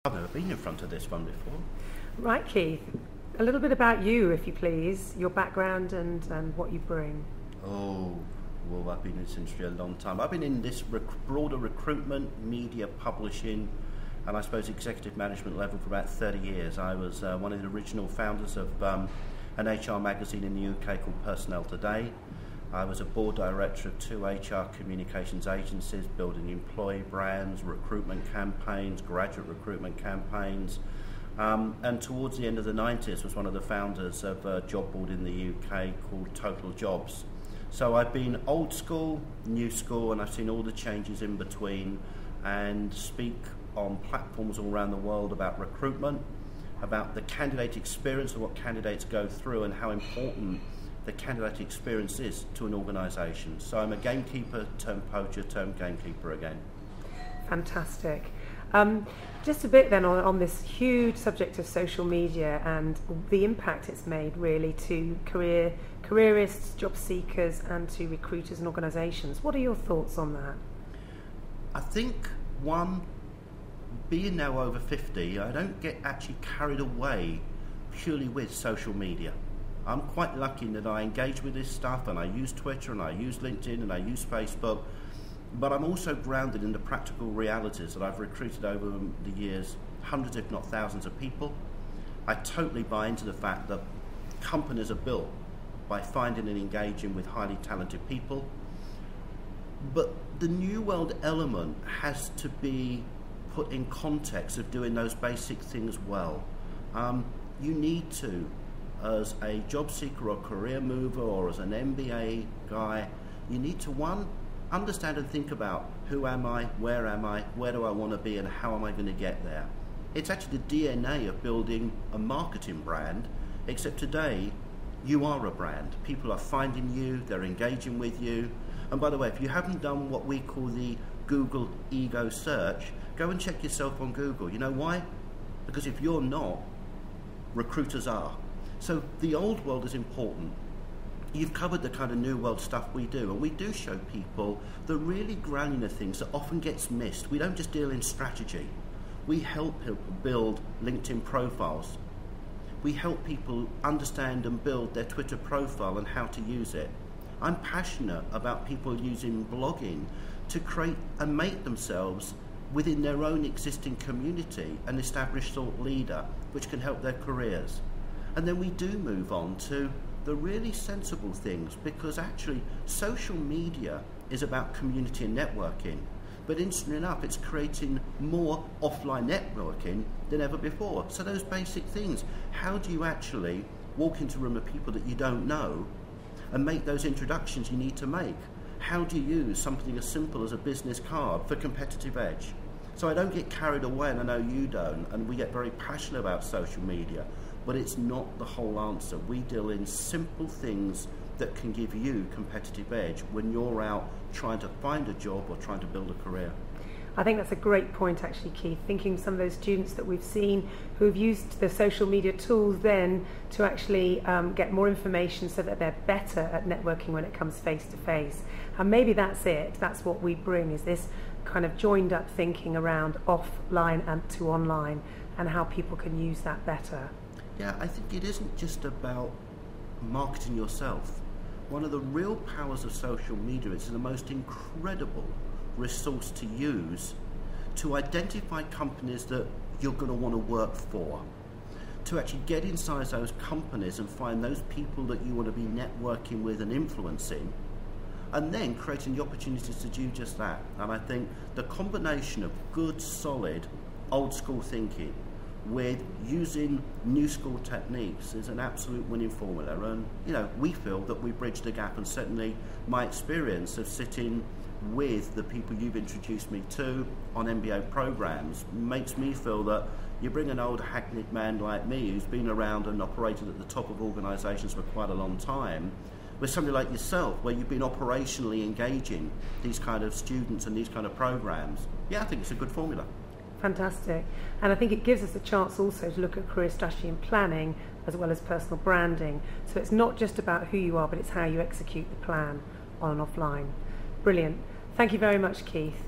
I've never been in front of this one before. Right, Keith. A little bit about you, if you please, your background and what you bring. Oh, well, I've been in this industry a long time. I've been in this broader recruitment, media, publishing, and I suppose executive management level for about 30 years. I was one of the original founders of an HR magazine in the UK called Personnel Today. I was a board director of 2 HR communications agencies, building employee brands, recruitment campaigns, graduate recruitment campaigns, and towards the end of the 90s was one of the founders of a job board in the UK called Total Jobs. So I've been old school, new school, and I've seen all the changes in between, and speak on platforms all around the world about recruitment, about the candidate experience of what candidates go through and how important the candidate experience is to an organisation. So I'm a gamekeeper turned poacher turned gamekeeper again. Fantastic. Just a bit then on this huge subject of social media and the impact it's made really to careerists, job seekers and to recruiters and organisations. What are your thoughts on that? I think one, being now over 50, I don't get actually carried away purely with social media. I'm quite lucky that I engage with this stuff and I use Twitter and I use LinkedIn and I use Facebook, but I'm also grounded in the practical realities that I've recruited over the years, hundreds if not thousands of people. I totally buy into the fact that companies are built by finding and engaging with highly talented people, but the new world element has to be put in context of doing those basic things well. You need to, as a job seeker or career mover or as an MBA guy, you need to, one, understand and think about who am I, where do I want to be, and how am I going to get there. It's actually the DNA of building a marketing brand, except today you are a brand. People are finding you, they're engaging with you. And by the way, if you haven't done what we call the Google ego search, go and check yourself on Google. You know why? Because if you're not, recruiters are. So the old world is important. You've covered the kind of new world stuff we do, and we do show people the really granular things that often gets missed. We don't just deal in strategy. We help people build LinkedIn profiles. We help people understand and build their Twitter profile and how to use it. I'm passionate about people using blogging to create and make themselves within their own existing community an established thought leader, which can help their careers. And then we do move on to the really sensible things, because actually social media is about community and networking, but interestingly enough it's creating more offline networking than ever before. So those basic things, how do you actually walk into a room of people that you don't know and make those introductions you need to make? How do you use something as simple as a business card for competitive edge? So I don't get carried away, and I know you don't, and we get very passionate about social media, but it's not the whole answer. We deal in simple things that can give you competitive edge when you're out trying to find a job or trying to build a career. I think that's a great point actually, Keith, thinking some of those students that we've seen who have used the social media tools then to actually get more information so that they're better at networking when it comes face to face. And maybe that's it, that's what we bring, is this kind of joined up thinking around offline and to online and how people can use that better. Yeah, I think it isn't just about marketing yourself. One of the real powers of social media is the most incredible resource to use to identify companies that you're going to want to work for, to actually get inside those companies and find those people that you want to be networking with and influencing, and then creating the opportunities to do just that. And I think the combination of good, solid, old school thinking with using new school techniques is an absolute winning formula. And you know, we feel that we bridge the gap, and certainly my experience of sitting with the people you've introduced me to on MBA programs makes me feel that you bring an old hackneyed man like me who's been around and operated at the top of organisations for quite a long time, with somebody like yourself where you've been operationally engaging these kind of students and these kind of programs. Yeah, I think it's a good formula. Fantastic. And I think it gives us a chance also to look at career strategy and planning as well as personal branding. So it's not just about who you are, but it's how you execute the plan on and offline. Brilliant. Thank you very much, Keith.